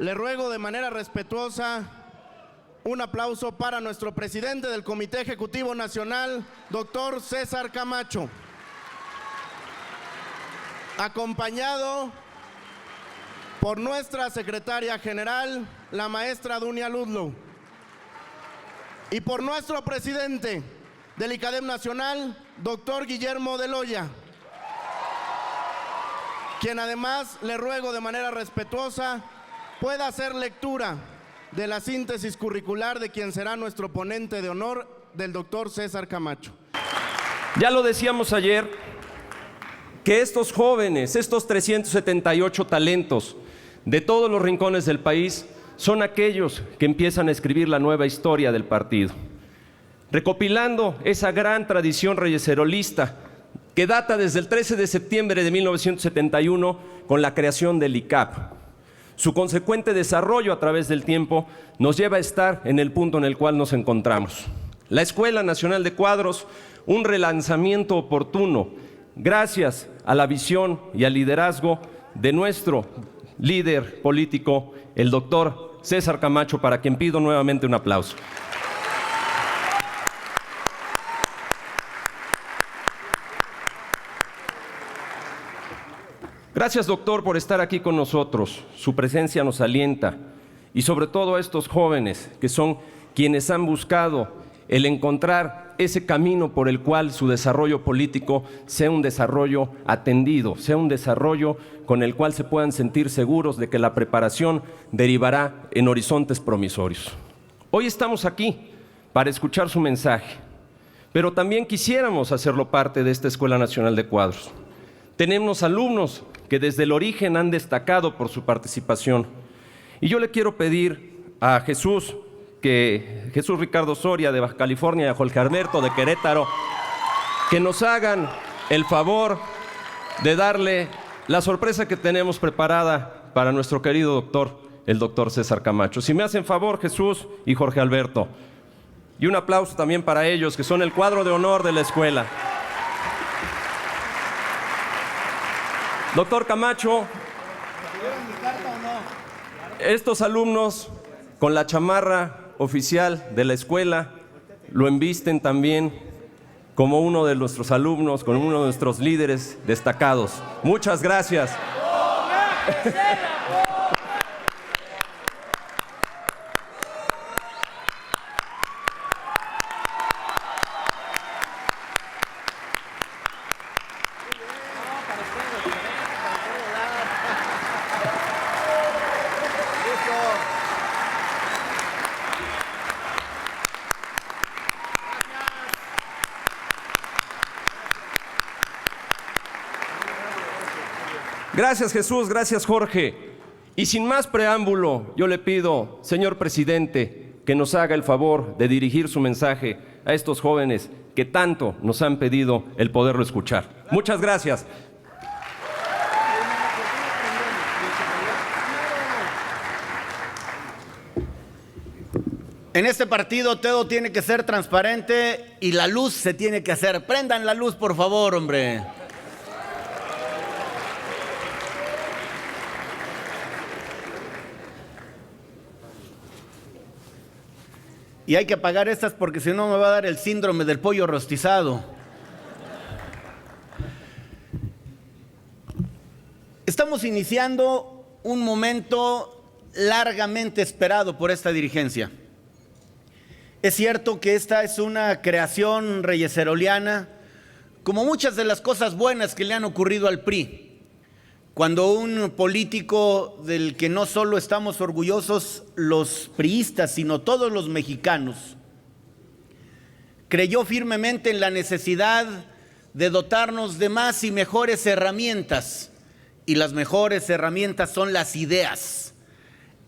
le ruego de manera respetuosa un aplauso para nuestro presidente del Comité Ejecutivo Nacional, doctor César Camacho, acompañado por nuestra secretaria general, la maestra Dunia Ludlow, y por nuestro presidente del ICADEM Nacional, doctor Guillermo de Loya, quien además le ruego de manera respetuosa pueda hacer lectura de la síntesis curricular de quien será nuestro ponente de honor, del doctor César Camacho. Ya lo decíamos ayer, que estos jóvenes, estos 378 talentos de todos los rincones del país, son aquellos que empiezan a escribir la nueva historia del partido, recopilando esa gran tradición reyeserolista que data desde el 13 de septiembre de 1971 con la creación del ICAP. Su consecuente desarrollo a través del tiempo nos lleva a estar en el punto en el cual nos encontramos. La Escuela Nacional de Cuadros, un relanzamiento oportuno, gracias a la visión y al liderazgo de nuestro líder político, el doctor César Camacho, para quien pido nuevamente un aplauso. Gracias, doctor, por estar aquí con nosotros. Su presencia nos alienta, y sobre todo a estos jóvenes que son quienes han buscado el encontrar ese camino por el cual su desarrollo político sea un desarrollo atendido, sea un desarrollo con el cual se puedan sentir seguros de que la preparación derivará en horizontes promisorios. Hoy estamos aquí para escuchar su mensaje, pero también quisiéramos hacerlo parte de esta Escuela Nacional de Cuadros. Tenemos alumnos que desde el origen han destacado por su participación. Y yo le quiero pedir a Jesús Ricardo Soria de Baja California y a Jorge Alberto de Querétaro que nos hagan el favor de darle la sorpresa que tenemos preparada para nuestro querido doctor, el doctor César Camacho. Si me hacen favor, Jesús y Jorge Alberto. Y un aplauso también para ellos, que son el cuadro de honor de la escuela. Doctor Camacho, estos alumnos con la chamarra oficial de la escuela lo embisten también como uno de nuestros alumnos, como uno de nuestros líderes destacados. Muchas gracias. Gracias, Jesús, gracias, Jorge. Y sin más preámbulo, yo le pido, señor presidente, que nos haga el favor de dirigir su mensaje a estos jóvenes que tanto nos han pedido el poderlo escuchar. Muchas gracias. En este partido todo tiene que ser transparente y la luz se tiene que hacer. Prendan la luz, por favor, hombre. Y hay que apagar estas porque si no me va a dar el síndrome del pollo rostizado. Estamos iniciando un momento largamente esperado por esta dirigencia. Es cierto que esta es una creación reyeseroliana, como muchas de las cosas buenas que le han ocurrido al PRI. Cuando un político del que no solo estamos orgullosos los priistas, sino todos los mexicanos, creyó firmemente en la necesidad de dotarnos de más y mejores herramientas. Y las mejores herramientas son las ideas.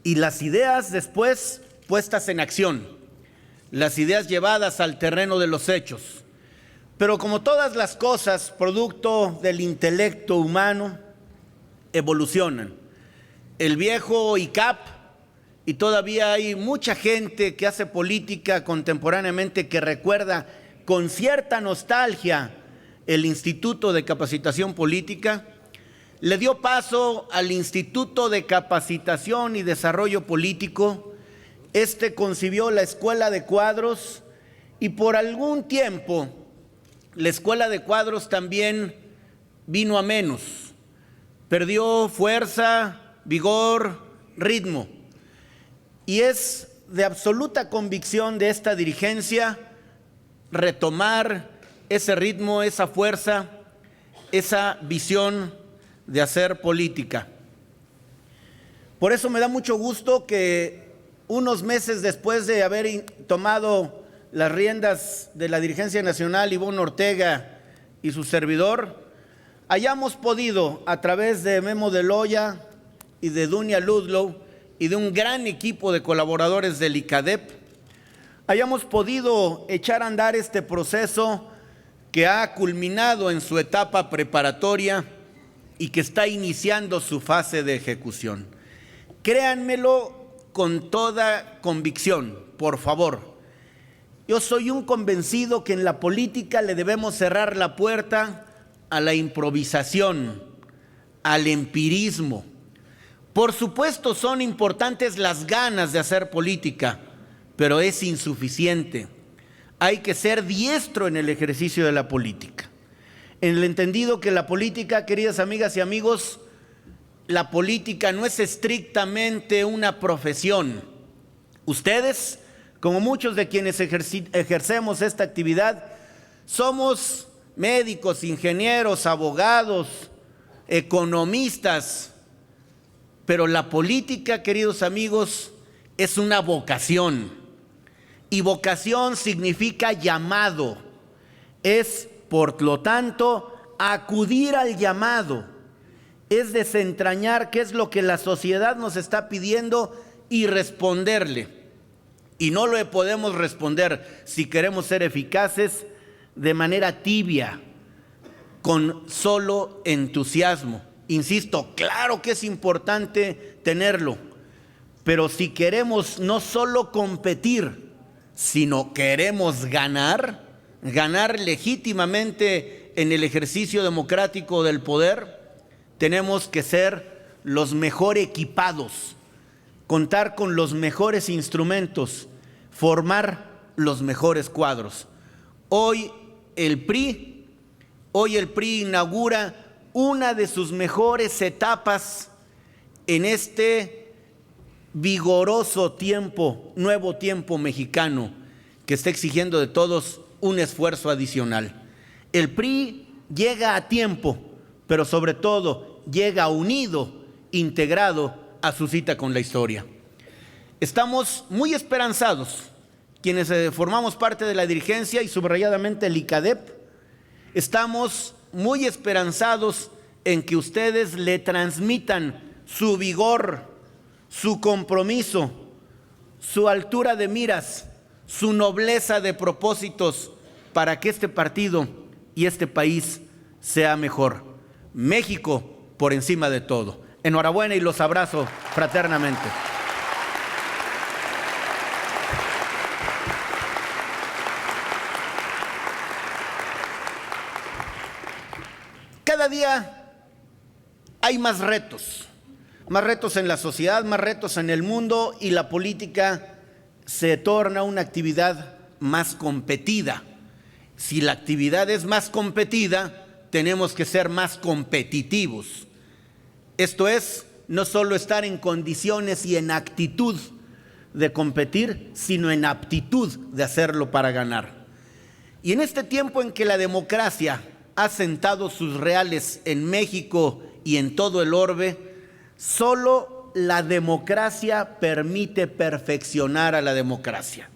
Y las ideas después puestas en acción. Las ideas llevadas al terreno de los hechos. Pero como todas las cosas, producto del intelecto humano, evolucionan. El viejo ICAP, y todavía hay mucha gente que hace política contemporáneamente que recuerda con cierta nostalgia el Instituto de Capacitación Política, le dio paso al Instituto de Capacitación y Desarrollo Político. Este concibió la Escuela de Cuadros y por algún tiempo la Escuela de Cuadros también vino a menos. Perdió fuerza, vigor, ritmo. Y es de absoluta convicción de esta dirigencia retomar ese ritmo, esa fuerza, esa visión de hacer política. Por eso me da mucho gusto que unos meses después de haber tomado las riendas de la dirigencia nacional, Ivonne Ortega y su servidor, hayamos podido, a través de Memo de Loya y de Dunia Ludlow y de un gran equipo de colaboradores del ICADEP, hayamos podido echar a andar este proceso que ha culminado en su etapa preparatoria y que está iniciando su fase de ejecución. Créanmelo con toda convicción, por favor. Yo soy un convencido que en la política le debemos cerrar la puerta a la improvisación, al empirismo. Por supuesto, son importantes las ganas de hacer política, pero es insuficiente. Hay que ser diestro en el ejercicio de la política. En el entendido que la política, queridas amigas y amigos, la política no es estrictamente una profesión. Ustedes, como muchos de quienes ejercemos esta actividad, somos médicos, ingenieros, abogados, economistas, pero la política, queridos amigos, es una vocación. Y vocación significa llamado. Es, por lo tanto, acudir al llamado. Es desentrañar qué es lo que la sociedad nos está pidiendo y responderle. Y no lo podemos responder, si queremos ser eficaces, de manera tibia, con solo entusiasmo. Insisto, claro que es importante tenerlo, pero si queremos no solo competir, sino queremos ganar legítimamente en el ejercicio democrático del poder, tenemos que ser los mejor equipados, contar con los mejores instrumentos, formar los mejores cuadros. Hoy el PRI inaugura una de sus mejores etapas en este vigoroso tiempo, nuevo tiempo mexicano, que está exigiendo de todos un esfuerzo adicional. El PRI llega a tiempo, pero sobre todo llega unido, integrado a su cita con la historia. Estamos muy esperanzados, quienes formamos parte de la dirigencia y subrayadamente el ICADEP, estamos muy esperanzados en que ustedes le transmitan su vigor, su compromiso, su altura de miras, su nobleza de propósitos para que este partido y este país sea mejor. México por encima de todo. Enhorabuena y los abrazo fraternamente. Cada día hay más retos en la sociedad, más retos en el mundo, y la política se torna una actividad más competida. Si la actividad es más competida, tenemos que ser más competitivos. Esto es, no solo estar en condiciones y en actitud de competir, sino en aptitud de hacerlo para ganar. Y en este tiempo en que la democracia ha sentado sus reales en México y en todo el orbe, solo la democracia permite perfeccionar a la democracia.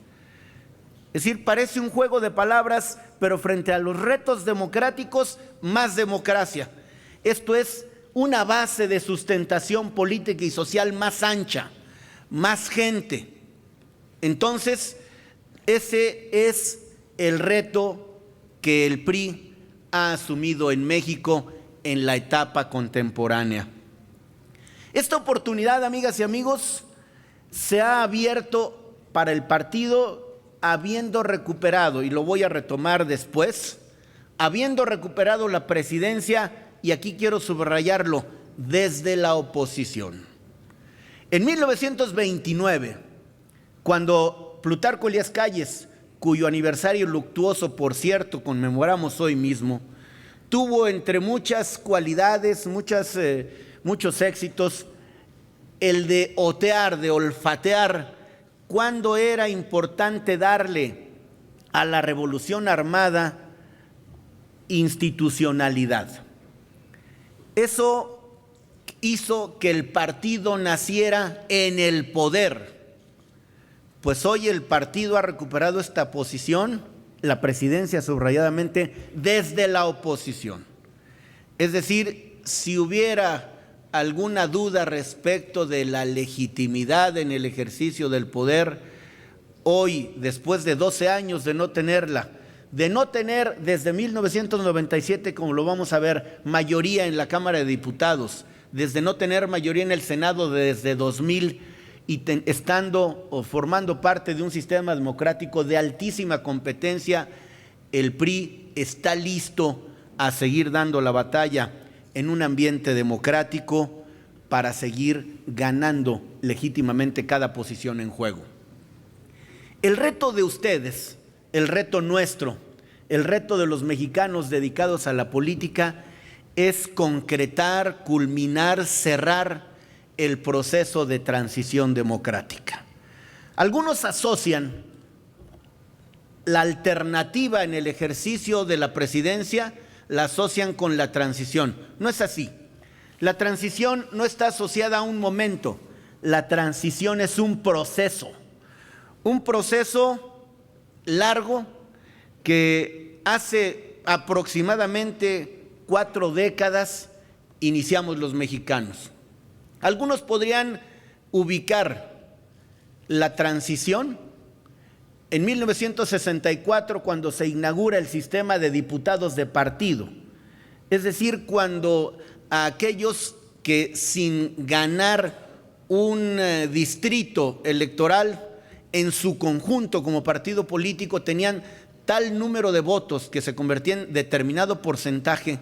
Es decir, parece un juego de palabras, pero frente a los retos democráticos, más democracia. Esto es una base de sustentación política y social más ancha, más gente. Entonces, ese es el reto que el PRI ha asumido en México en la etapa contemporánea. Esta oportunidad, amigas y amigos, se ha abierto para el partido habiendo recuperado, y lo voy a retomar después, habiendo recuperado la presidencia y aquí quiero subrayarlo, desde la oposición. En 1929, cuando Plutarco Elías Calles, cuyo aniversario luctuoso, por cierto, conmemoramos hoy mismo, tuvo entre muchas cualidades, muchos éxitos, el de otear, de olfatear, cuándo era importante darle a la revolución armada institucionalidad. Eso hizo que el partido naciera en el poder. Pues hoy el partido ha recuperado esta posición, la presidencia subrayadamente, desde la oposición. Es decir, si hubiera alguna duda respecto de la legitimidad en el ejercicio del poder, hoy, después de 12 años de no tenerla, de no tener desde 1997, como lo vamos a ver, mayoría en la Cámara de Diputados, desde no tener mayoría en el Senado desde 2000 y estando o formando parte de un sistema democrático de altísima competencia, el PRI está listo a seguir dando la batalla en un ambiente democrático para seguir ganando legítimamente cada posición en juego. El reto de ustedes, el reto nuestro, el reto de los mexicanos dedicados a la política es concretar, culminar, cerrar el proceso de transición democrática. Algunos asocian la alternativa en el ejercicio de la presidencia, la asocian con la transición. No es así. La transición no está asociada a un momento. La transición es un proceso largo que hace aproximadamente 4 décadas iniciamos los mexicanos. Algunos podrían ubicar la transición en 1964, cuando se inaugura el sistema de diputados de partido, es decir, cuando a aquellos que sin ganar un distrito electoral en su conjunto como partido político tenían tal número de votos que se convertían en determinado porcentaje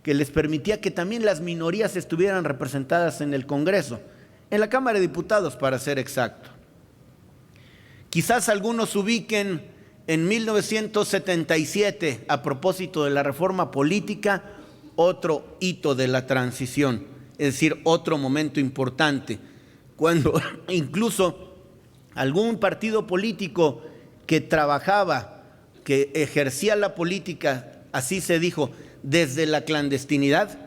que les permitía que también las minorías estuvieran representadas en el Congreso, en la Cámara de Diputados para ser exacto. Quizás algunos ubiquen en 1977, a propósito de la reforma política, otro hito de la transición, es decir, otro momento importante, cuando incluso algún partido político que trabajaba, que ejercía la política, así se dijo, desde la clandestinidad,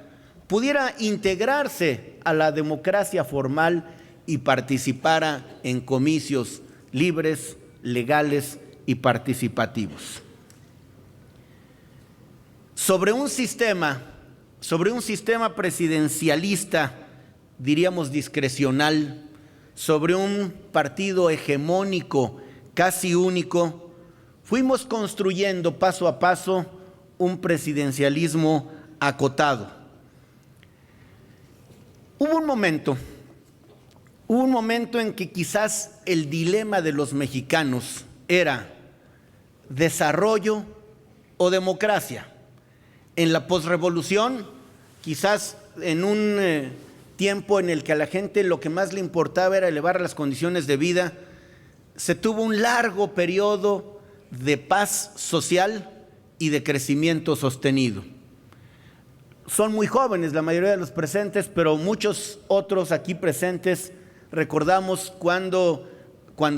pudiera integrarse a la democracia formal y participara en comicios libres, legales y participativos. Sobre un sistema presidencialista, diríamos discrecional, sobre un partido hegemónico, casi único, fuimos construyendo paso a paso un presidencialismo acotado. Hubo un momento en que quizás el dilema de los mexicanos era desarrollo o democracia. En la posrevolución, quizás en un tiempo en el que a la gente lo que más le importaba era elevar las condiciones de vida, se tuvo un largo periodo de paz social y de crecimiento sostenido. Son muy jóvenes la mayoría de los presentes, pero muchos otros aquí presentes recordamos cuando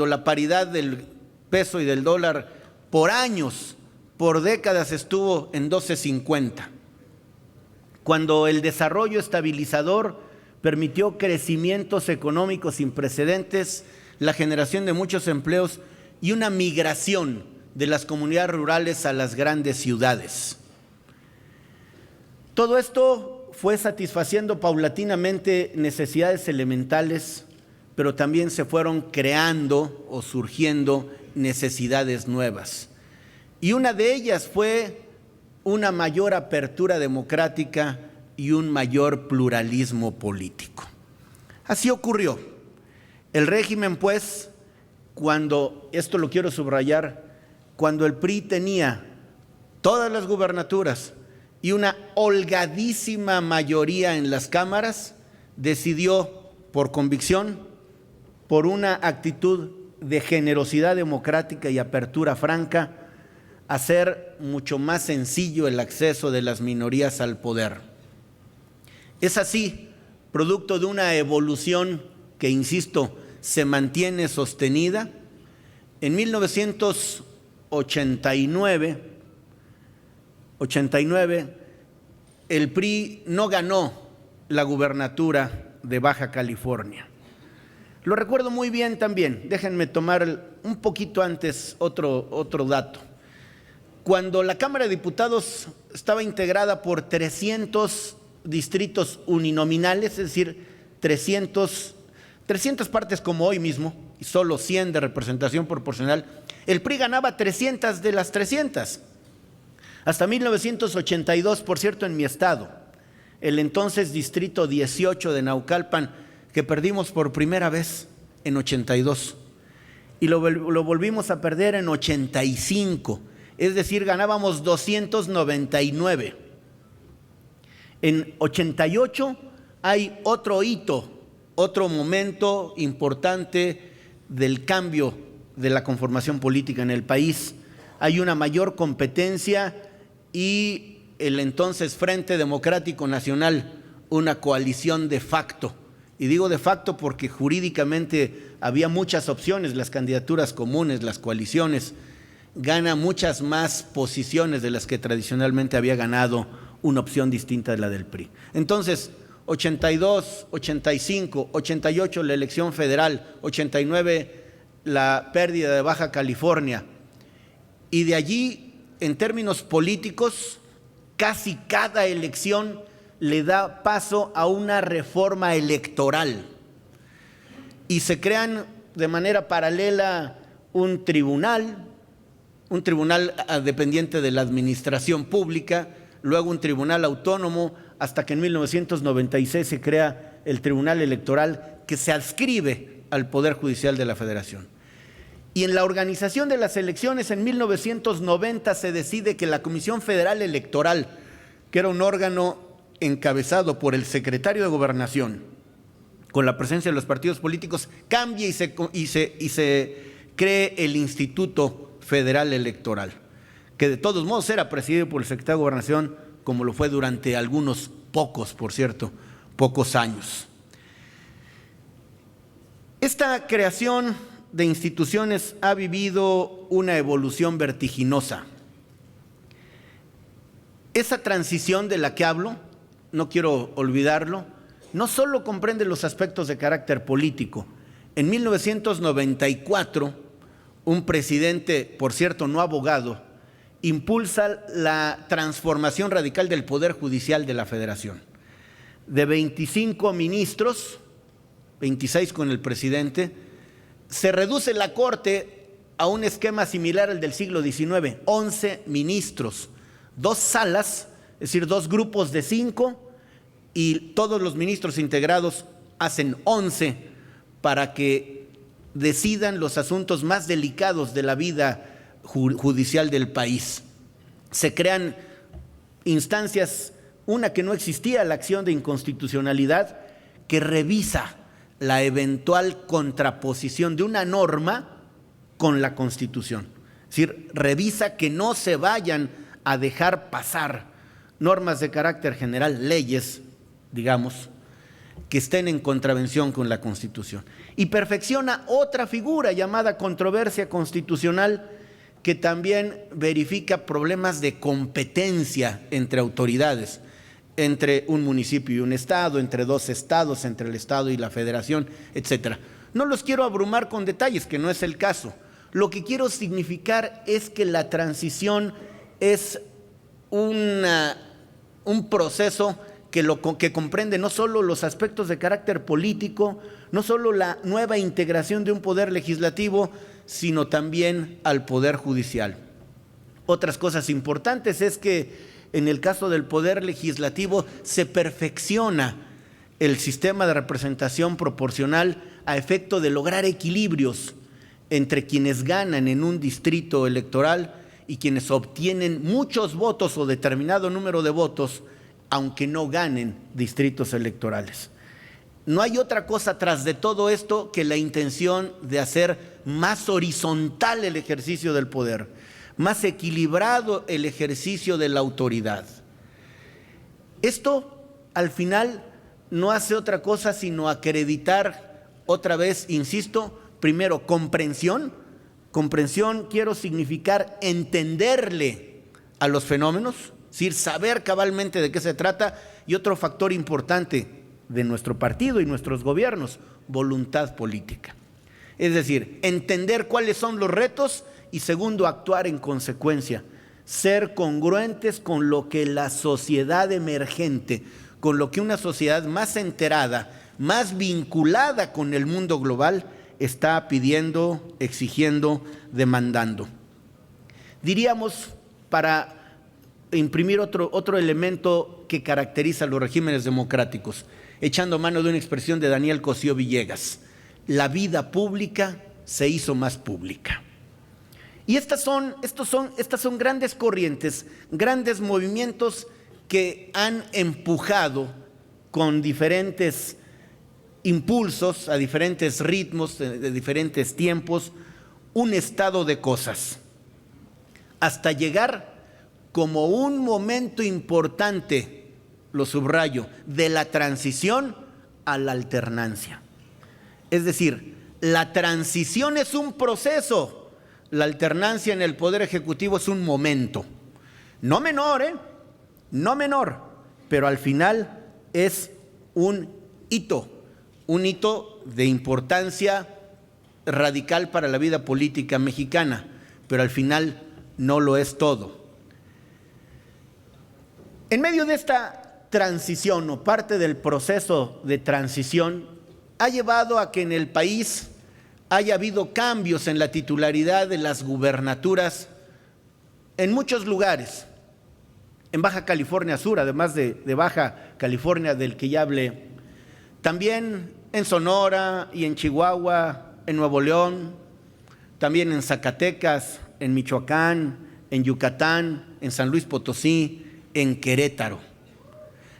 la paridad del peso y del dólar por años, por décadas estuvo en 12.50. Cuando el desarrollo estabilizador permitió crecimientos económicos sin precedentes, la generación de muchos empleos y una migración de las comunidades rurales a las grandes ciudades. Todo esto fue satisfaciendo paulatinamente necesidades elementales, pero también se fueron creando o surgiendo necesidades nuevas. Y una de ellas fue una mayor apertura democrática y un mayor pluralismo político. Así ocurrió. El régimen, pues, cuando, esto lo quiero subrayar, cuando el PRI tenía todas las gubernaturas y una holgadísima mayoría en las cámaras decidió, por convicción, por una actitud de generosidad democrática y apertura franca, hacer mucho más sencillo el acceso de las minorías al poder. Es así, producto de una evolución que, insisto, se mantiene sostenida. En 1989, el PRI no ganó la gubernatura de Baja California. Lo recuerdo muy bien también. Déjenme tomar un poquito antes otro dato. Cuando la Cámara de Diputados estaba integrada por 300 distritos uninominales, es decir, 300 partes como hoy mismo, y solo 100 de representación proporcional, el PRI ganaba 300 de las 300. Hasta 1982, por cierto, en mi estado, el entonces distrito 18 de Naucalpan, que perdimos por primera vez en 82, y lo volvimos a perder en 85, es decir, ganábamos 299. En 88 hay otro hito, otro momento importante del cambio de la conformación política en el país. Hay una mayor competencia y el entonces Frente Democrático Nacional, una coalición de facto. Y digo de facto porque jurídicamente había muchas opciones, las candidaturas comunes, las coaliciones, gana muchas más posiciones de las que tradicionalmente había ganado una opción distinta de la del PRI. Entonces, 82, 85, 88 la elección federal, 89 la pérdida de Baja California. Y de allí, en términos políticos, casi cada elección le da paso a una reforma electoral. Y se crean de manera paralela un tribunal dependiente de la administración pública, luego un tribunal autónomo, hasta que en 1996 se crea el Tribunal Electoral, que se adscribe al Poder Judicial de la Federación. Y en la organización de las elecciones en 1990 se decide que la Comisión Federal Electoral, que era un órgano encabezado por el secretario de Gobernación, con la presencia de los partidos políticos, cambie y se cree el Instituto Federal Electoral, que de todos modos era presidido por el secretario de Gobernación, como lo fue durante algunos pocos años. Esta creación de instituciones ha vivido una evolución vertiginosa. Esa transición de la que hablo, no quiero olvidarlo, no solo comprende los aspectos de carácter político. En 1994, un presidente, por cierto, no abogado, impulsa la transformación radical del Poder Judicial de la Federación. De 25 ministros, 26 con el presidente, se reduce la Corte a un esquema similar al del siglo XIX, 11 ministros, 2 salas, es decir, 2 grupos de 5, y todos los ministros integrados hacen 11 para que decidan los asuntos más delicados de la vida judicial del país. Se crean instancias, una que no existía, la acción de inconstitucionalidad, que revisa la eventual contraposición de una norma con la Constitución. Es decir, revisa que no se vayan a dejar pasar normas de carácter general, leyes, digamos, que estén en contravención con la Constitución. Y perfecciona otra figura llamada controversia constitucional, que también verifica problemas de competencia entre autoridades, entre un municipio y un estado, entre 2 estados, entre el estado y la federación, etcétera. No los quiero abrumar con detalles, que no es el caso. Lo que quiero significar es que la transición es un proceso que comprende no solo los aspectos de carácter político, no solo la nueva integración de un poder legislativo, sino también al Poder Judicial. Otras cosas importantes es que en el caso del Poder Legislativo se perfecciona el sistema de representación proporcional a efecto de lograr equilibrios entre quienes ganan en un distrito electoral y quienes obtienen muchos votos o determinado número de votos, aunque no ganen distritos electorales. No hay otra cosa tras de todo esto que la intención de hacer más horizontal el ejercicio del poder, más equilibrado el ejercicio de la autoridad. Esto, al final, no hace otra cosa sino acreditar, otra vez, insisto, primero, comprensión. Comprensión quiero significar entenderle a los fenómenos, es decir, saber cabalmente de qué se trata, y otro factor importante de nuestro partido y nuestros gobiernos, voluntad política. Es decir, entender cuáles son los retos y segundo, actuar en consecuencia, ser congruentes con lo que la sociedad emergente, con lo que una sociedad más enterada, más vinculada con el mundo global, está pidiendo, exigiendo, demandando. Diríamos, para imprimir otro elemento que caracteriza a los regímenes democráticos, echando mano de una expresión de Daniel Cosío Villegas: la vida pública se hizo más pública. Y estas son grandes corrientes, grandes movimientos que han empujado con diferentes impulsos, a diferentes ritmos, de diferentes tiempos, un estado de cosas, hasta llegar como un momento importante, lo subrayo, de la transición a la alternancia. Es decir, la transición es un proceso, la alternancia en el Poder Ejecutivo es un momento, no menor, no menor, pero al final es un hito de importancia radical para la vida política mexicana, pero al final no lo es todo. En medio de esta transición o parte del proceso de transición ha llevado a que en el país haya habido cambios en la titularidad de las gubernaturas en muchos lugares. En Baja California Sur, además de Baja California del que ya hablé, también en Sonora y en Chihuahua, en Nuevo León, también en Zacatecas, en Michoacán, en Yucatán, en San Luis Potosí, en Querétaro.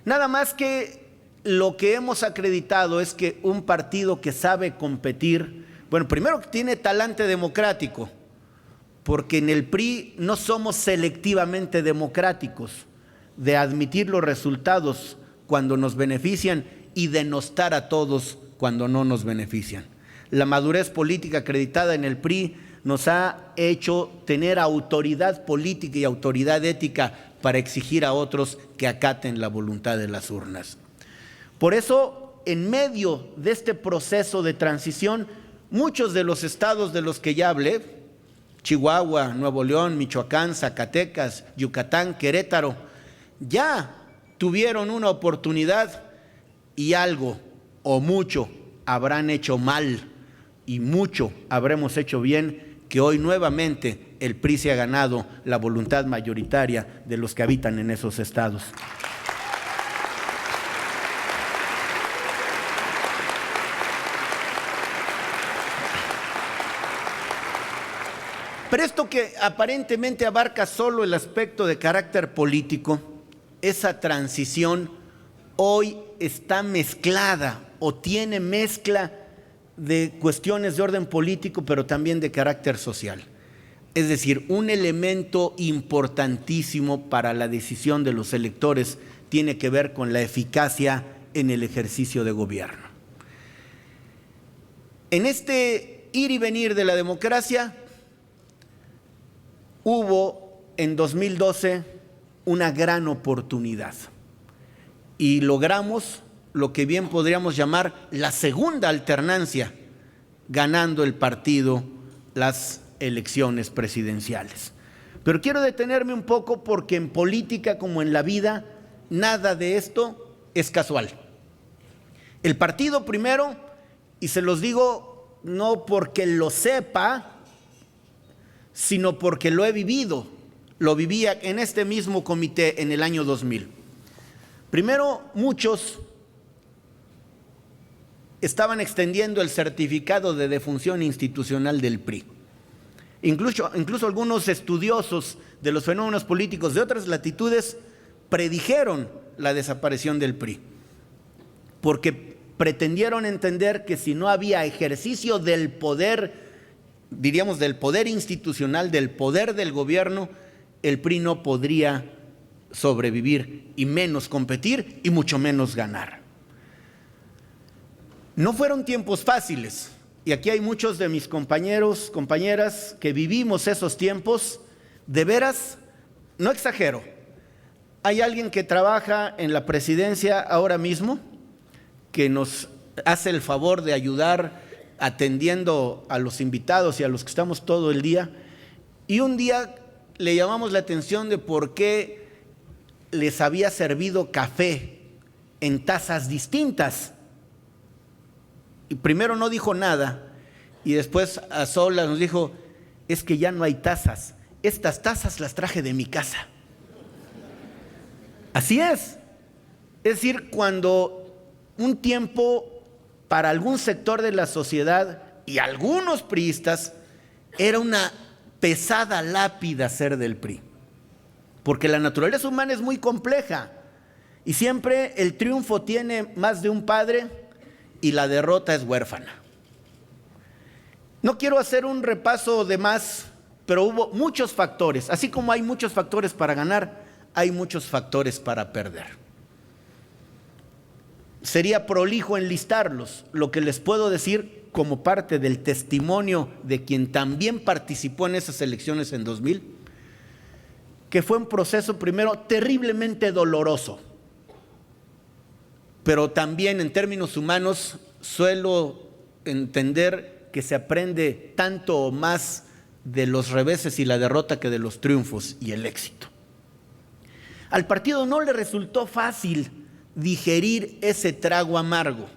Nada más que lo que hemos acreditado es que un partido que sabe competir, bueno, primero que tiene talante democrático, porque en el PRI no somos selectivamente democráticos, de admitir los resultados cuando nos benefician y denostar a todos cuando no nos benefician. La madurez política acreditada en el PRI nos ha hecho tener autoridad política y autoridad ética para exigir a otros que acaten la voluntad de las urnas. Por eso, en medio de este proceso de transición, muchos de los estados de los que ya hablé, Chihuahua, Nuevo León, Michoacán, Zacatecas, Yucatán, Querétaro, ya tuvieron una oportunidad y algo o mucho habrán hecho mal y mucho habremos hecho bien, que hoy nuevamente el PRI se ha ganado la voluntad mayoritaria de los que habitan en esos estados. Pero esto que aparentemente abarca solo el aspecto de carácter político, esa transición hoy está mezclada o tiene mezcla de cuestiones de orden político, pero también de carácter social. Es decir, un elemento importantísimo para la decisión de los electores tiene que ver con la eficacia en el ejercicio de gobierno. En este ir y venir de la democracia, hubo en 2012 una gran oportunidad y logramos lo que bien podríamos llamar la segunda alternancia, ganando el partido las elecciones presidenciales. Pero quiero detenerme un poco porque en política como en la vida, nada de esto es casual. El partido primero, y se los digo no porque lo sepa, sino porque lo he vivido, lo vivía en este mismo comité en el año 2000. Primero, muchos estaban extendiendo el certificado de defunción institucional del PRI. Incluso algunos estudiosos de los fenómenos políticos de otras latitudes predijeron la desaparición del PRI, porque pretendieron entender que si no había ejercicio del poder, diríamos del poder institucional, del poder del gobierno, el PRI no podría sobrevivir y menos competir y mucho menos ganar. No fueron tiempos fáciles, y aquí hay muchos de mis compañeros, compañeras que vivimos esos tiempos. De veras, no exagero, hay alguien que trabaja en la presidencia ahora mismo que nos hace el favor de ayudar atendiendo a los invitados y a los que estamos todo el día, y un día le llamamos la atención de por qué les había servido café en tazas distintas. Y primero no dijo nada y después a solas nos dijo: es que ya no hay tazas, estas tazas las traje de mi casa. Así es decir, cuando un tiempo para algún sector de la sociedad y algunos priistas era una pesada lápida ser del PRI, porque la naturaleza humana es muy compleja y siempre el triunfo tiene más de un padre y la derrota es huérfana. No quiero hacer un repaso de más, pero hubo muchos factores. Así como hay muchos factores para ganar, hay muchos factores para perder. Sería prolijo enlistarlos. Lo que les puedo decir como parte del testimonio de quien también participó en esas elecciones en 2000, que fue un proceso primero terriblemente doloroso, pero también en términos humanos suelo entender que se aprende tanto o más de los reveses y la derrota que de los triunfos y el éxito. Al partido no le resultó fácil digerir ese trago amargo,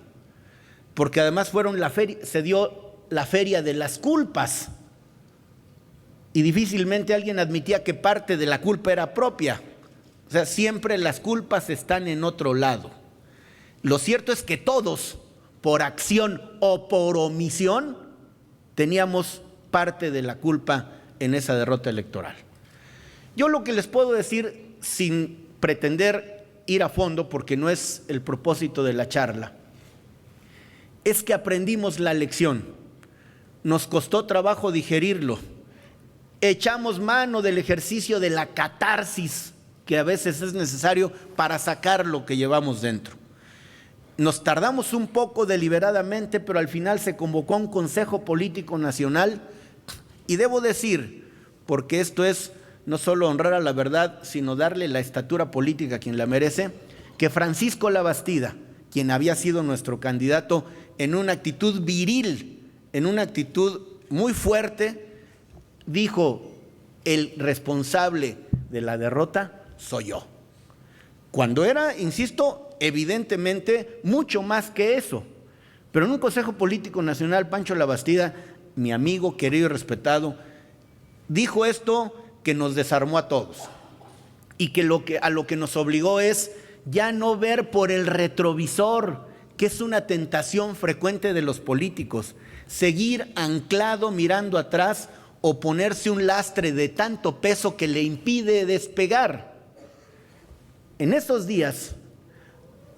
porque además se dio la feria de las culpas y difícilmente alguien admitía que parte de la culpa era propia. O sea, siempre las culpas están en otro lado. Lo cierto es que todos, por acción o por omisión, teníamos parte de la culpa en esa derrota electoral. Yo lo que les puedo decir, sin pretender ir a fondo, porque no es el propósito de la charla, es que aprendimos la lección. Nos costó trabajo digerirlo. Echamos mano del ejercicio de la catarsis que a veces es necesario para sacar lo que llevamos dentro. Nos tardamos un poco deliberadamente, pero al final se convocó a un Consejo Político Nacional y debo decir, porque esto es no solo honrar a la verdad, sino darle la estatura política a quien la merece, que Francisco Labastida, quien había sido nuestro candidato, en una actitud viril, en una actitud muy fuerte, dijo: el responsable de la derrota soy yo. Cuando era, insisto, evidentemente mucho más que eso. Pero en un Consejo Político Nacional, Pancho Labastida, mi amigo querido y respetado, dijo esto que nos desarmó a todos y que a lo que nos obligó es ya no ver por el retrovisor, que es una tentación frecuente de los políticos, seguir anclado mirando atrás o ponerse un lastre de tanto peso que le impide despegar. En esos días,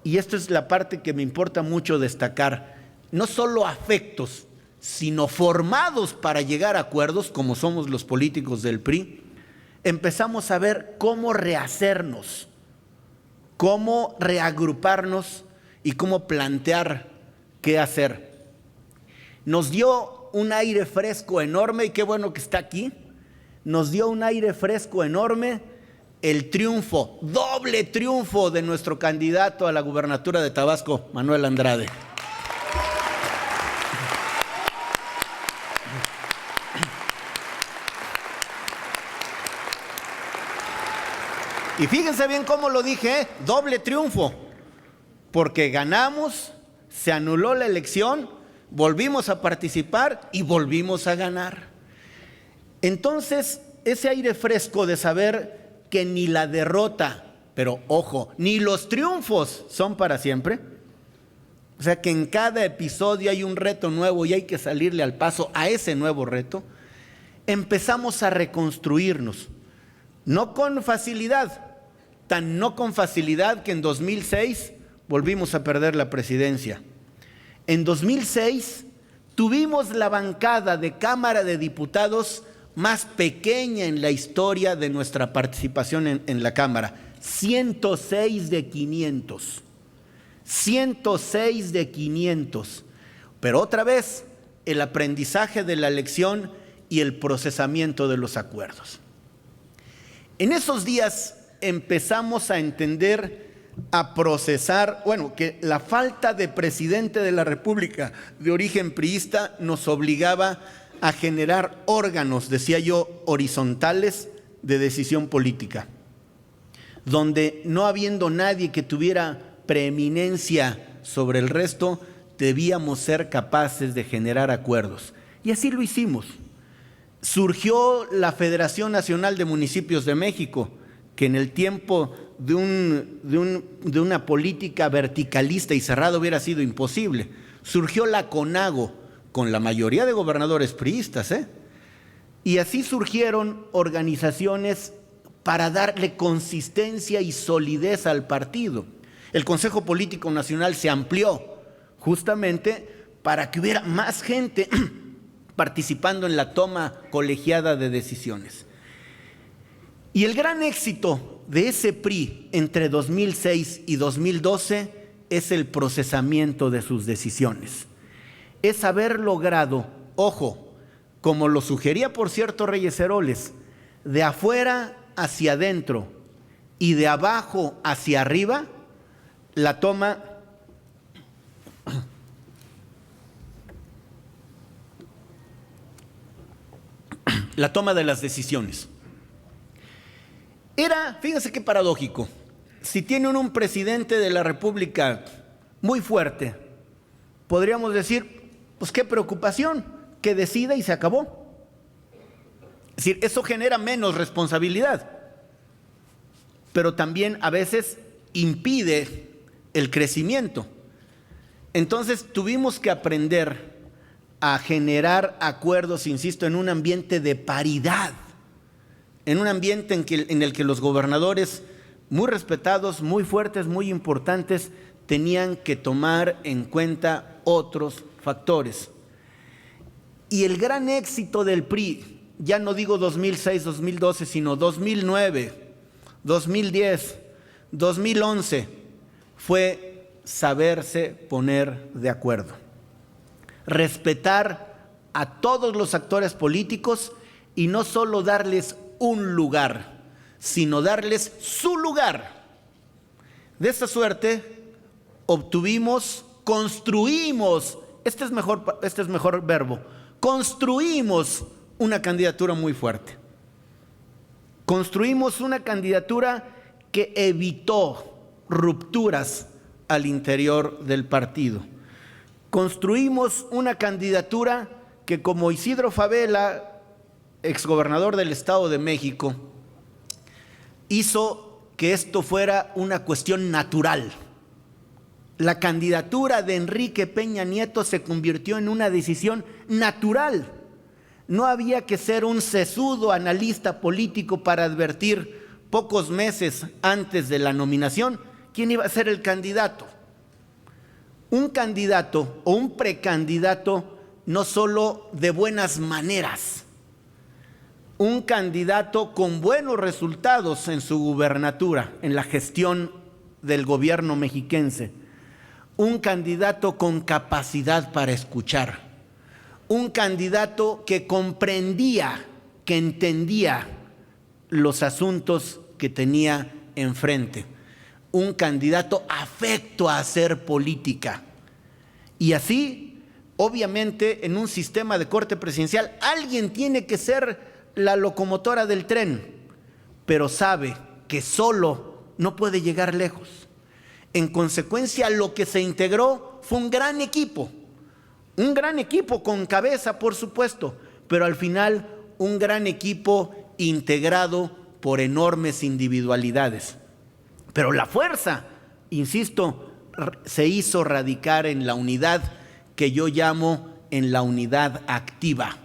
y esto es la parte que me importa mucho destacar, no solo afectos, sino formados para llegar a acuerdos, como somos los políticos del PRI, empezamos a ver cómo rehacernos, cómo reagruparnos y cómo plantear qué hacer. Nos dio un aire fresco enorme, y qué bueno que está aquí, nos dio un aire fresco enorme el triunfo, doble triunfo de nuestro candidato a la gubernatura de Tabasco, Manuel Andrade. Y fíjense bien cómo lo dije, doble triunfo, porque ganamos, se anuló la elección, volvimos a participar y volvimos a ganar. Entonces, ese aire fresco de saber que ni la derrota, pero ojo, ni los triunfos son para siempre. O sea que en cada episodio hay un reto nuevo y hay que salirle al paso a ese nuevo reto. empezamos a reconstruirnos. No con facilidad, tan no con facilidad que en 2006 volvimos a perder la presidencia. En 2006 tuvimos la bancada de Cámara de Diputados más pequeña en la historia de nuestra participación en la Cámara, 106 de 500. 106 de 500. Pero otra vez, el aprendizaje de la lección y el procesamiento de los acuerdos. En esos días empezamos a entender, a procesar, que la falta de presidente de la República de origen priista nos obligaba a generar órganos, decía yo, horizontales de decisión política, donde no habiendo nadie que tuviera preeminencia sobre el resto, debíamos ser capaces de generar acuerdos. Y así lo hicimos. Surgió la Federación Nacional de Municipios de México, que en el tiempo de una política verticalista y cerrada hubiera sido imposible. Surgió la CONAGO, con la mayoría de gobernadores priistas, Y así surgieron organizaciones para darle consistencia y solidez al partido. El Consejo Político Nacional se amplió justamente para que hubiera más gente participando en la toma colegiada de decisiones. Y el gran éxito de ese PRI entre 2006 y 2012 es el procesamiento de sus decisiones. Es haber logrado, ojo, como lo sugería por cierto Reyes Heroles, de afuera hacia adentro y de abajo hacia arriba, la toma de las decisiones. Fíjense qué paradójico, si tienen un presidente de la República muy fuerte, podríamos decir, pues qué preocupación, que decida y se acabó. Es decir, eso genera menos responsabilidad, pero también a veces impide el crecimiento. Entonces tuvimos que aprender a generar acuerdos, insisto, en un ambiente de paridad, en un ambiente en el que los gobernadores muy respetados, muy fuertes, muy importantes, tenían que tomar en cuenta otros factores. Y el gran éxito del PRI, ya no digo 2006, 2012, sino 2009, 2010, 2011, fue saberse poner de acuerdo. Respetar a todos los actores políticos y no solo darles un lugar, sino darles su lugar. De esta suerte construimos, este es mejor verbo, construimos una candidatura muy fuerte. Construimos una candidatura que evitó rupturas al interior del partido. Construimos una candidatura que, como Isidro Fabela, exgobernador del Estado de México, hizo que esto fuera una cuestión natural. La candidatura de Enrique Peña Nieto se convirtió en una decisión natural. No había que ser un sesudo analista político para advertir pocos meses antes de la nominación quién iba a ser el candidato. Un candidato o un precandidato no solo de buenas maneras, un candidato con buenos resultados en su gubernatura, en la gestión del gobierno mexiquense, un candidato con capacidad para escuchar, un candidato que comprendía, que entendía los asuntos que tenía enfrente, un candidato afecto a hacer política. Y así, obviamente, en un sistema de corte presidencial, alguien tiene que ser la locomotora del tren, pero sabe que solo no puede llegar lejos. En consecuencia, lo que se integró fue un gran equipo con cabeza, por supuesto, pero al final un gran equipo integrado por enormes individualidades. Pero la fuerza, insisto, se hizo radicar en la unidad que yo llamo en la unidad activa.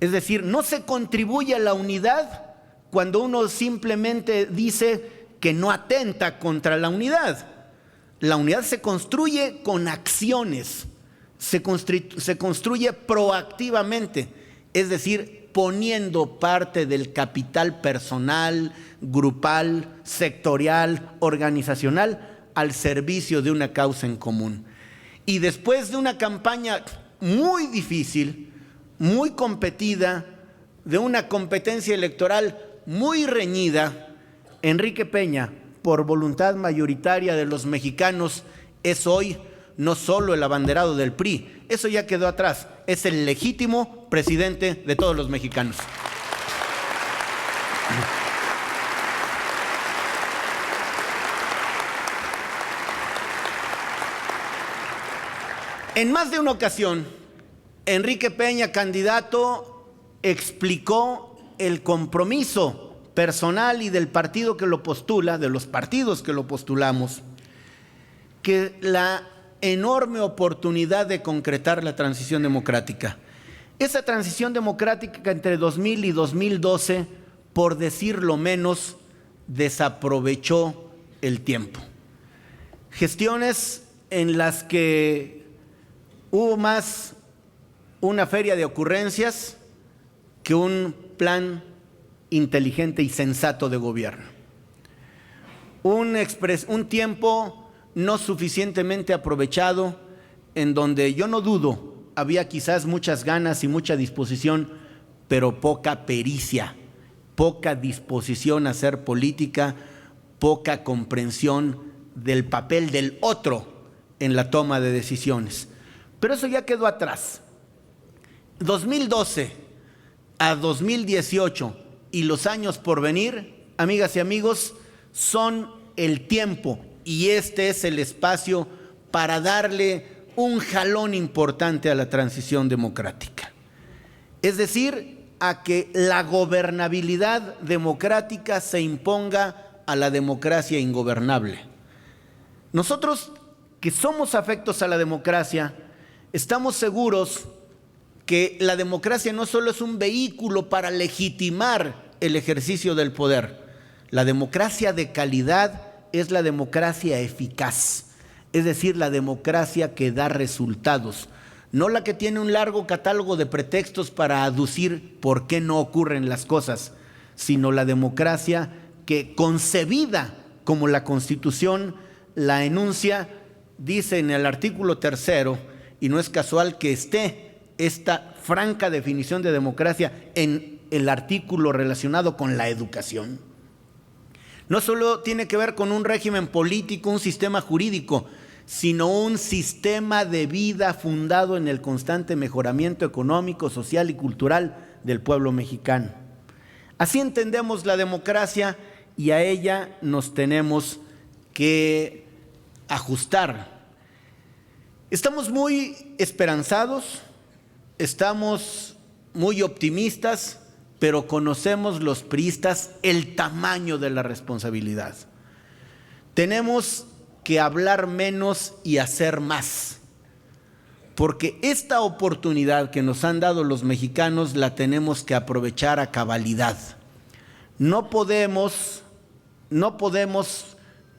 Es decir, no se contribuye a la unidad cuando uno simplemente dice que no atenta contra la unidad. La unidad se construye con acciones, se construye proactivamente, es decir, poniendo parte del capital personal, grupal, sectorial, organizacional al servicio de una causa en común. Y después de una campaña muy difícil, muy competida, de una competencia electoral muy reñida, Enrique Peña, por voluntad mayoritaria de los mexicanos, es hoy no solo el abanderado del PRI, eso ya quedó atrás, es el legítimo presidente de todos los mexicanos. En más de una ocasión, Enrique Peña, candidato, explicó el compromiso personal y del partido que lo postula, de los partidos que lo postulamos, que la enorme oportunidad de concretar la transición democrática. Esa transición democrática entre 2000 y 2012, por decirlo menos, desaprovechó el tiempo. Gestiones en las que hubo más una feria de ocurrencias que un plan inteligente y sensato de gobierno. Un tiempo no suficientemente aprovechado, en donde yo no dudo, había quizás muchas ganas y mucha disposición, pero poca pericia, poca disposición a hacer política, poca comprensión del papel del otro en la toma de decisiones. Pero eso ya quedó atrás. 2012 a 2018 y los años por venir, amigas y amigos, son el tiempo, y este es el espacio para darle un jalón importante a la transición democrática. Es decir, a que la gobernabilidad democrática se imponga a la democracia ingobernable. Nosotros, que somos afectos a la democracia, estamos seguros que la democracia no solo es un vehículo para legitimar el ejercicio del poder. La democracia de calidad es la democracia eficaz, es decir, la democracia que da resultados, no la que tiene un largo catálogo de pretextos para aducir por qué no ocurren las cosas, sino la democracia que, concebida como la Constitución la enuncia, dice en el artículo 3, y no es casual que esté esta franca definición de democracia en el artículo relacionado con la educación. No solo tiene que ver con un régimen político, un sistema jurídico, sino un sistema de vida fundado en el constante mejoramiento económico, social y cultural del pueblo mexicano. Así entendemos la democracia y a ella nos tenemos que ajustar. Estamos muy esperanzados, estamos muy optimistas, pero conocemos los priistas el tamaño de la responsabilidad. Tenemos que hablar menos y hacer más, porque esta oportunidad que nos han dado los mexicanos la tenemos que aprovechar a cabalidad. No podemos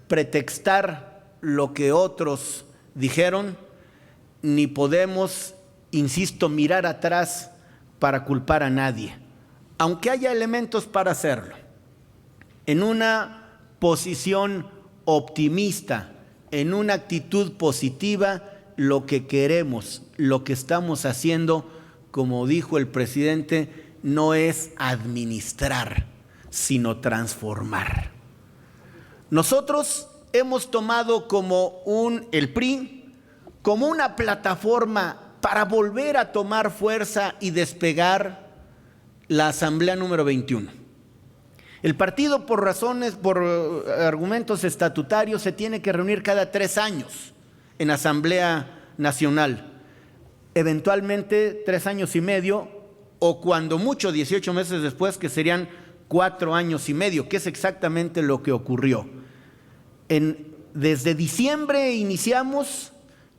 pretextar lo que otros dijeron, ni podemos, insisto, mirar atrás para culpar a nadie, aunque haya elementos para hacerlo. En una posición optimista, en una actitud positiva, lo que queremos, lo que estamos haciendo, como dijo el presidente, no es administrar, sino transformar. Nosotros hemos tomado el PRI como una plataforma para volver a tomar fuerza y despegar la Asamblea número 21. El partido, por argumentos estatutarios, se tiene que reunir cada 3 años en Asamblea Nacional, eventualmente 3 años y medio, o cuando mucho 18 meses después, que serían 4 años y medio, que es exactamente lo que ocurrió. Desde diciembre iniciamos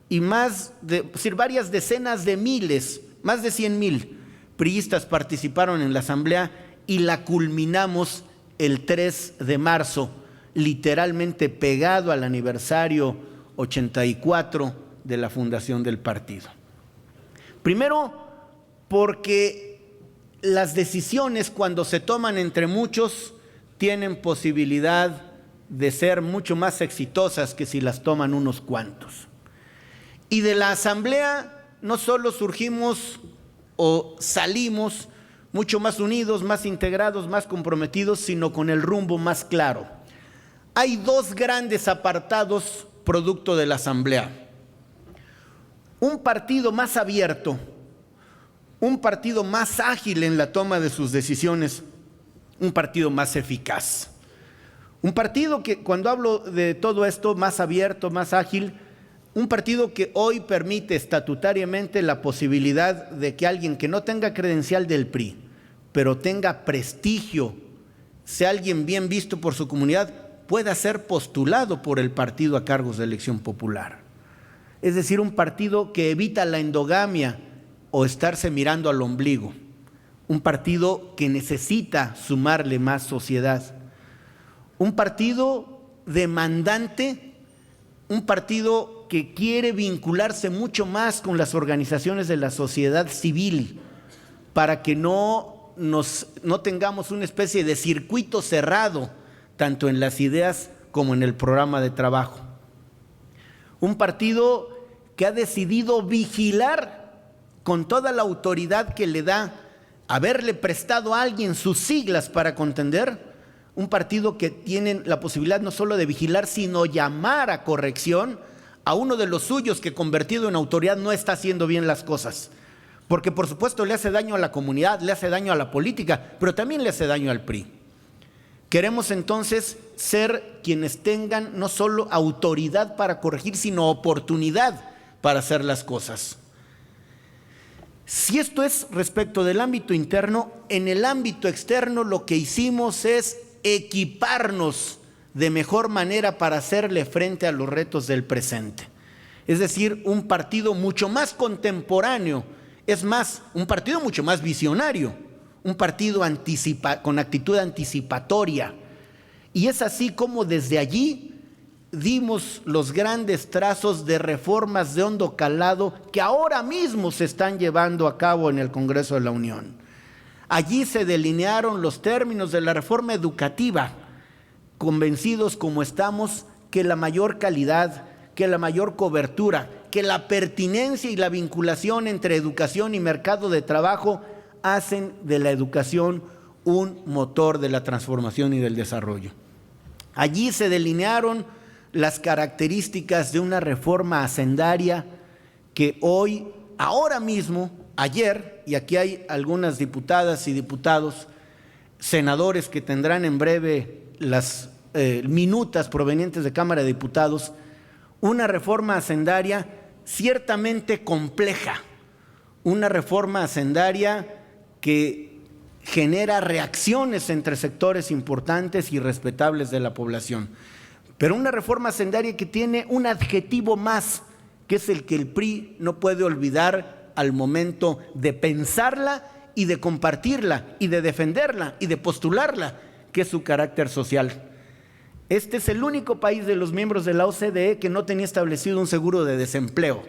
y varias decenas de miles, más de 100,000 priistas participaron en la asamblea y la culminamos el 3 de marzo, literalmente pegado al aniversario 84 de la fundación del partido. Primero, porque las decisiones, cuando se toman entre muchos, tienen posibilidad de ser mucho más exitosas que si las toman unos cuantos. Y de la asamblea no solo surgimos o salimos mucho más unidos, más integrados, más comprometidos, sino con el rumbo más claro. Hay dos grandes apartados producto de la asamblea: un partido más abierto, un partido más ágil en la toma de sus decisiones, un partido más eficaz. Un partido que, cuando hablo de todo esto, más abierto, más ágil, un partido que hoy permite estatutariamente la posibilidad de que alguien que no tenga credencial del PRI, pero tenga prestigio, sea alguien bien visto por su comunidad, pueda ser postulado por el partido a cargos de elección popular. Es decir, un partido que evita la endogamia o estarse mirando al ombligo. Un partido que necesita sumarle más sociedad. Un partido demandante, un partido que quiere vincularse mucho más con las organizaciones de la sociedad civil para que no tengamos una especie de circuito cerrado, tanto en las ideas como en el programa de trabajo. Un partido que ha decidido vigilar con toda la autoridad que le da haberle prestado a alguien sus siglas para contender. Un partido que tiene la posibilidad no solo de vigilar, sino llamar a corrección a uno de los suyos que, convertido en autoridad, no está haciendo bien las cosas. Porque por supuesto le hace daño a la comunidad, le hace daño a la política, pero también le hace daño al PRI. Queremos entonces ser quienes tengan no solo autoridad para corregir, sino oportunidad para hacer las cosas. Si esto es respecto del ámbito interno, en el ámbito externo lo que hicimos es equiparnos de mejor manera para hacerle frente a los retos del presente. Es decir, un partido mucho más contemporáneo, es más, un partido mucho más visionario, un partido con actitud anticipatoria. Y es así como desde allí dimos los grandes trazos de reformas de hondo calado que ahora mismo se están llevando a cabo en el Congreso de la Unión. Allí se delinearon los términos de la reforma educativa, convencidos como estamos que la mayor calidad, que la mayor cobertura, que la pertinencia y la vinculación entre educación y mercado de trabajo hacen de la educación un motor de la transformación y del desarrollo. Allí se delinearon las características de una reforma hacendaria que hoy, ahora mismo, ayer, y aquí hay algunas diputadas y diputados, senadores que tendrán en breve las minutas provenientes de Cámara de Diputados, una reforma hacendaria ciertamente compleja, una reforma hacendaria que genera reacciones entre sectores importantes y respetables de la población. Pero una reforma hacendaria que tiene un adjetivo más, que es el que el PRI no puede olvidar al momento de pensarla y de compartirla y de defenderla y de postularla, que es su carácter social. Este es el único país de los miembros de la OCDE que no tenía establecido un seguro de desempleo.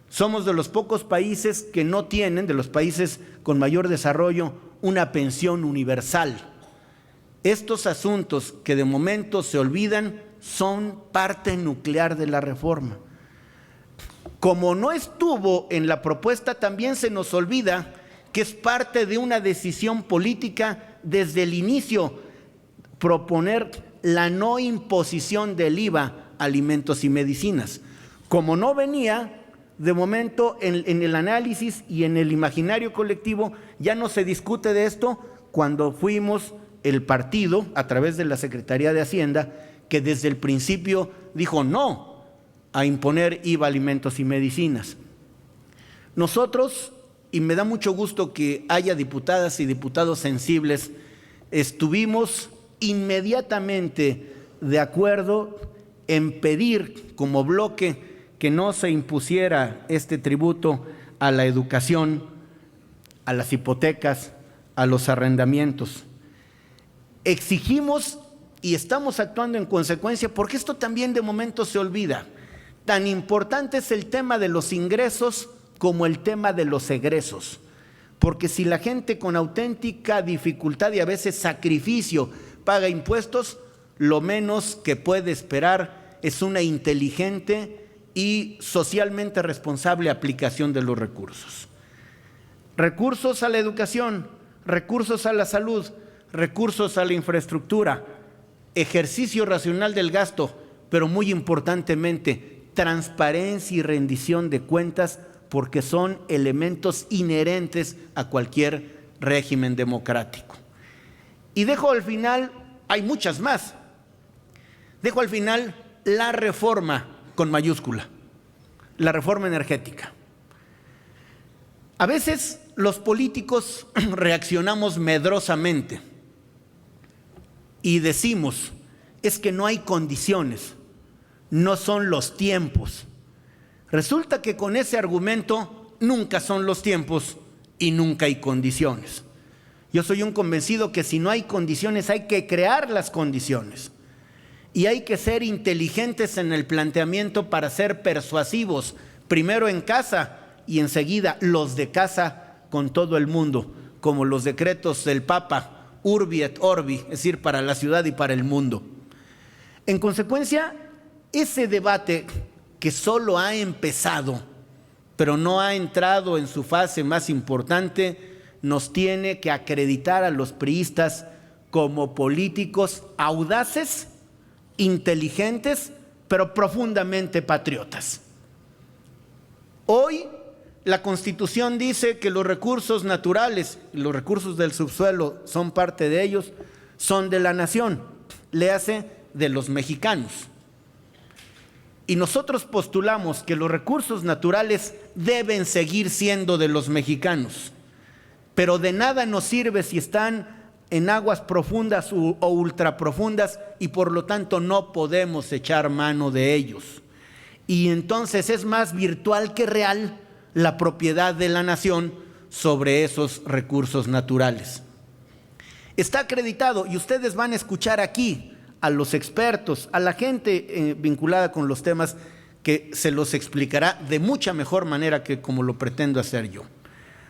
Somos de los pocos países que no tienen, de los países con mayor desarrollo, una pensión universal. Estos asuntos que de momento se olvidan son parte nuclear de la reforma. Como no estuvo en la propuesta, también se nos olvida que es parte de una decisión política desde el inicio proponer la no imposición del IVA a alimentos y medicinas. Como no venía, de momento en el análisis y en el imaginario colectivo ya no se discute de esto, cuando fuimos el partido, a través de la Secretaría de Hacienda, que desde el principio dijo no a imponer IVA a alimentos y medicinas. Nosotros, y me da mucho gusto que haya diputadas y diputados sensibles, estuvimos inmediatamente de acuerdo en pedir como bloque que no se impusiera este tributo a la educación a las hipotecas, a los arrendamientos. Exigimos y estamos actuando en consecuencia, porque esto también de momento se olvida. Tan importante es el tema de los ingresos como el tema de los egresos, porque si la gente con auténtica dificultad y a veces sacrificio paga impuestos, lo menos que puede esperar es una inteligente y socialmente responsable aplicación de los recursos. Recursos a la educación, recursos a la salud, recursos a la infraestructura, ejercicio racional del gasto, pero muy importantemente, transparencia y rendición de cuentas, porque son elementos inherentes a cualquier régimen democrático. Y dejo al final, hay muchas más, dejo al final la reforma con mayúscula, la reforma energética. A veces los políticos reaccionamos medrosamente y decimos, es que no hay condiciones, no son los tiempos. Resulta que con ese argumento nunca son los tiempos y nunca hay condiciones. Yo soy un convencido que si no hay condiciones hay que crear las condiciones. Y hay que ser inteligentes en el planteamiento para ser persuasivos, primero en casa y enseguida los de casa con todo el mundo, como los decretos del Papa, Urbi et Orbi, es decir, para la ciudad y para el mundo. En consecuencia, ese debate que solo ha empezado, pero no ha entrado en su fase más importante, nos tiene que acreditar a los priistas como políticos audaces, inteligentes, pero profundamente patriotas. Hoy la Constitución dice que los recursos naturales, los recursos del subsuelo son parte de ellos, son de la nación, léase de los mexicanos. Y nosotros postulamos que los recursos naturales deben seguir siendo de los mexicanos, pero de nada nos sirve si están en aguas profundas o ultraprofundas y por lo tanto no podemos echar mano de ellos. Y entonces es más virtual que real la propiedad de la nación sobre esos recursos naturales. Está acreditado y ustedes van a escuchar aquí a los expertos, a la gente vinculada con los temas que se los explicará de mucha mejor manera que como lo pretendo hacer yo.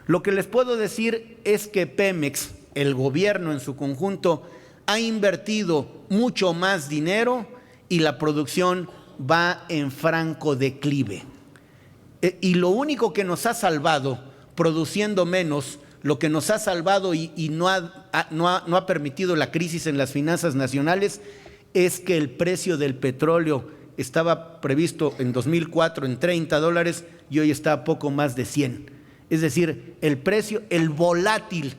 Lo que les puedo decir es que Pemex, el gobierno en su conjunto, ha invertido mucho más dinero y la producción va en franco declive. Y lo único que nos ha salvado, produciendo menos, lo que nos ha salvado y no ha permitido la crisis en las finanzas nacionales, es que el precio del petróleo estaba previsto en 2004 en $30 y hoy está a poco más de 100. Es decir, el precio, el volátil,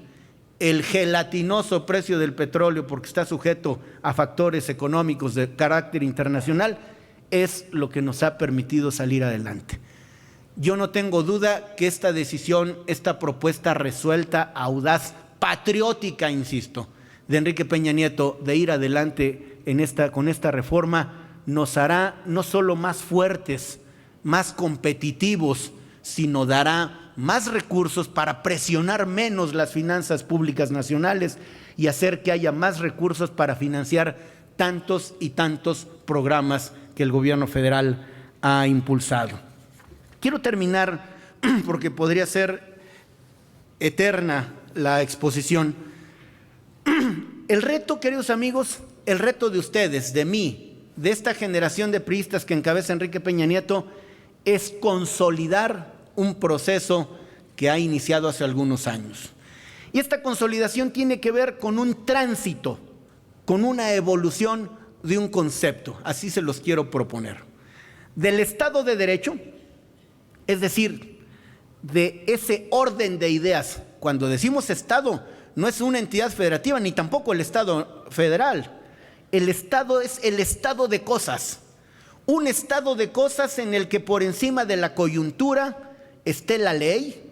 el gelatinoso precio del petróleo, porque está sujeto a factores económicos de carácter internacional, es lo que nos ha permitido salir adelante. Yo no tengo duda que esta decisión, esta propuesta resuelta, audaz, patriótica, insisto, de Enrique Peña Nieto de ir adelante con esta reforma, nos hará no solo más fuertes, más competitivos, sino dará más recursos para presionar menos las finanzas públicas nacionales y hacer que haya más recursos para financiar tantos y tantos programas que el gobierno federal ha impulsado. Quiero terminar, porque podría ser eterna la exposición. El reto, queridos amigos, el reto de ustedes, de mí, de esta generación de priistas que encabeza Enrique Peña Nieto, es consolidar un proceso que ha iniciado hace algunos años. Y esta consolidación tiene que ver con un tránsito, con una evolución de un concepto, así se los quiero proponer. Del Estado de Derecho, es decir, de ese orden de ideas. Cuando decimos Estado, no es una entidad federativa, ni tampoco el Estado federal. El Estado es el estado de cosas. Un estado de cosas en el que por encima de la coyuntura esté la ley,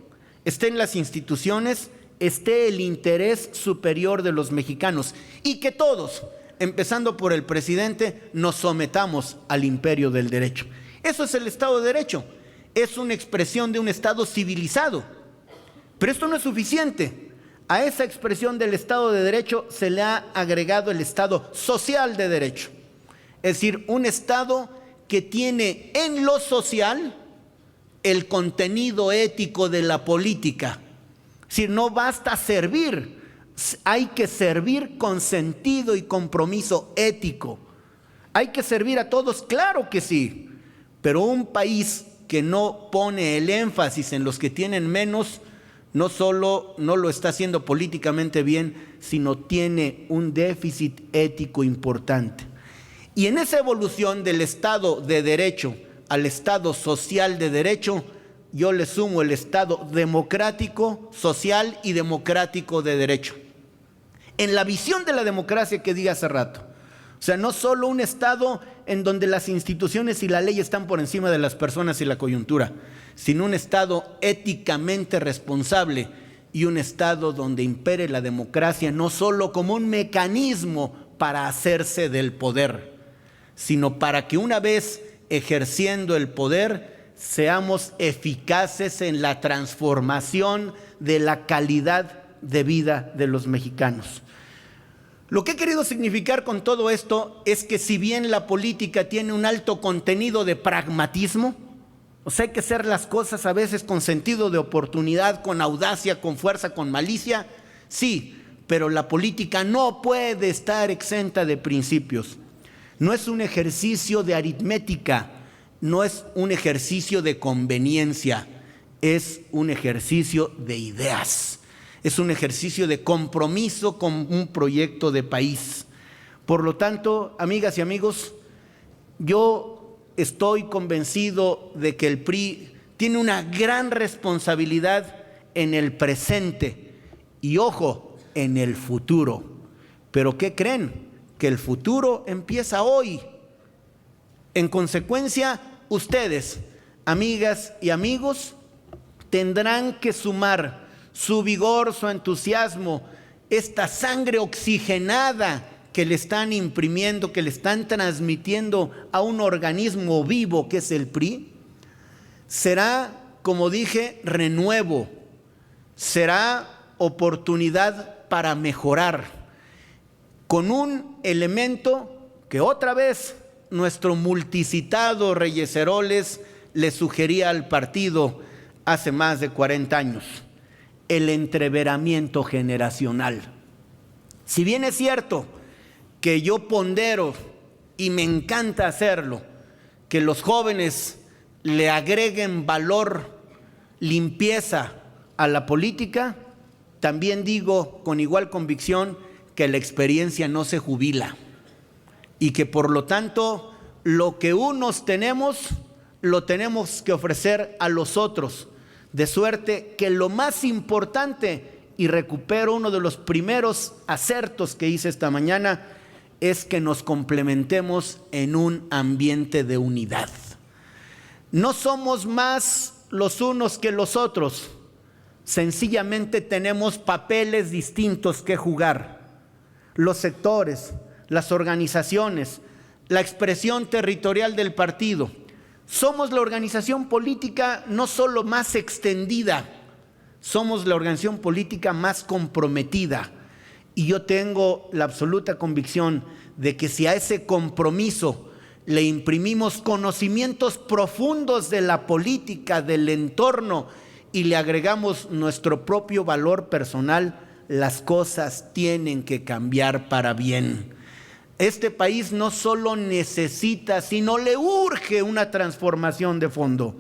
estén las instituciones, esté el interés superior de los mexicanos y que todos, empezando por el presidente, nos sometamos al imperio del derecho. Eso es el Estado de Derecho. Es una expresión de un Estado civilizado. Pero esto no es suficiente. A esa expresión del Estado de Derecho se le ha agregado el Estado social de derecho. Es decir, un Estado que tiene en lo social el contenido ético de la política. Es decir, no basta servir, hay que servir con sentido y compromiso ético. Hay que servir a todos, claro que sí, pero un país que no pone el énfasis en los que tienen menos, no solo no lo está haciendo políticamente bien, sino tiene un déficit ético importante. Y en esa evolución del Estado de Derecho al Estado social de derecho, yo le sumo el Estado democrático, social y democrático de derecho. En la visión de la democracia que di hace rato. O sea, no solo un Estado en donde las instituciones y la ley están por encima de las personas y la coyuntura, sino un Estado éticamente responsable y un Estado donde impere la democracia no solo como un mecanismo para hacerse del poder, sino para que una vez ejerciendo el poder seamos eficaces en la transformación de la calidad de vida de los mexicanos. Lo que he querido significar con todo esto es que si bien la política tiene un alto contenido de pragmatismo, o sea, hay que hacer las cosas a veces con sentido de oportunidad, con audacia, con fuerza, con malicia, sí, pero la política no puede estar exenta de principios. No es un ejercicio de aritmética, no es un ejercicio de conveniencia, es un ejercicio de ideas. Es un ejercicio de compromiso con un proyecto de país. Por lo tanto, amigas y amigos, yo estoy convencido de que el PRI tiene una gran responsabilidad en el presente y, ojo, en el futuro. ¿Pero qué creen? Que el futuro empieza hoy. En consecuencia, ustedes, amigas y amigos, tendrán que sumar su vigor, su entusiasmo, esta sangre oxigenada que le están imprimiendo, que le están transmitiendo a un organismo vivo que es el PRI. Será, como dije, renuevo, será oportunidad para mejorar, con un elemento que otra vez nuestro multicitado Reyes Heroles le sugería al partido hace más de 40 años. El entreveramiento generacional. Si bien es cierto que yo pondero, y me encanta hacerlo, que los jóvenes le agreguen valor, limpieza a la política, también digo con igual convicción que la experiencia no se jubila y que por lo tanto lo que unos tenemos, lo tenemos que ofrecer a los otros. De suerte que lo más importante, y recupero uno de los primeros acertos que hice esta mañana, es que nos complementemos en un ambiente de unidad. No somos más los unos que los otros, sencillamente tenemos papeles distintos que jugar. Los sectores, las organizaciones, la expresión territorial del partido. Somos la organización política no solo más extendida, somos la organización política más comprometida. Y yo tengo la absoluta convicción de que si a ese compromiso le imprimimos conocimientos profundos de la política, del entorno, y le agregamos nuestro propio valor personal, las cosas tienen que cambiar para bien. Este país no solo necesita, sino le urge una transformación de fondo.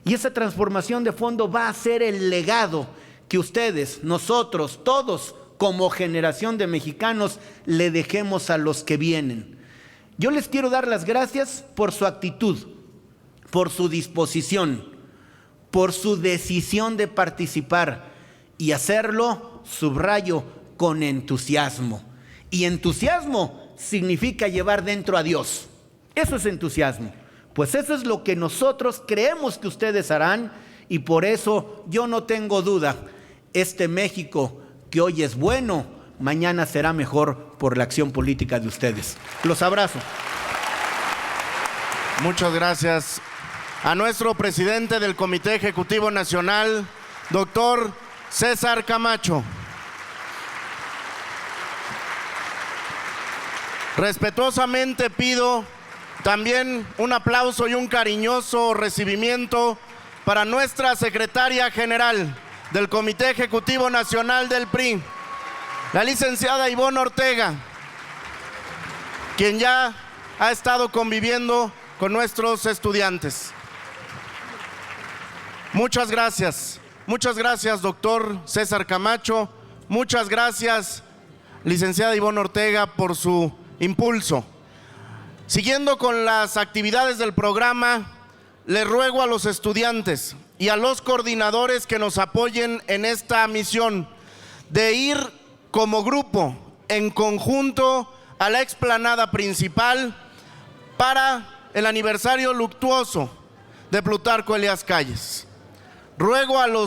Y esa transformación de fondo va a ser el legado que ustedes, nosotros, todos, como generación de mexicanos, le dejemos a los que vienen. Yo les quiero dar las gracias por su actitud, por su disposición, por su decisión de participar y hacerlo, subrayo, con entusiasmo. Y entusiasmo significa llevar dentro a Dios. Eso es entusiasmo. Pues eso es lo que nosotros creemos que ustedes harán, y por eso yo no tengo duda, este México que hoy es bueno, mañana será mejor por la acción política de ustedes. Los abrazo. Muchas gracias a nuestro presidente del Comité Ejecutivo Nacional, doctor César Camacho. Respetuosamente pido también un aplauso y un cariñoso recibimiento para nuestra secretaria general del Comité Ejecutivo Nacional del PRI, la licenciada Ivonne Ortega, quien ya ha estado conviviendo con nuestros estudiantes. Muchas gracias, doctor César Camacho, muchas gracias, licenciada Ivonne Ortega, por su impulso. Siguiendo con las actividades del programa, le ruego a los estudiantes y a los coordinadores que nos apoyen en esta misión de ir como grupo, en conjunto, a la explanada principal para el aniversario luctuoso de Plutarco Elías Calles. Ruego a los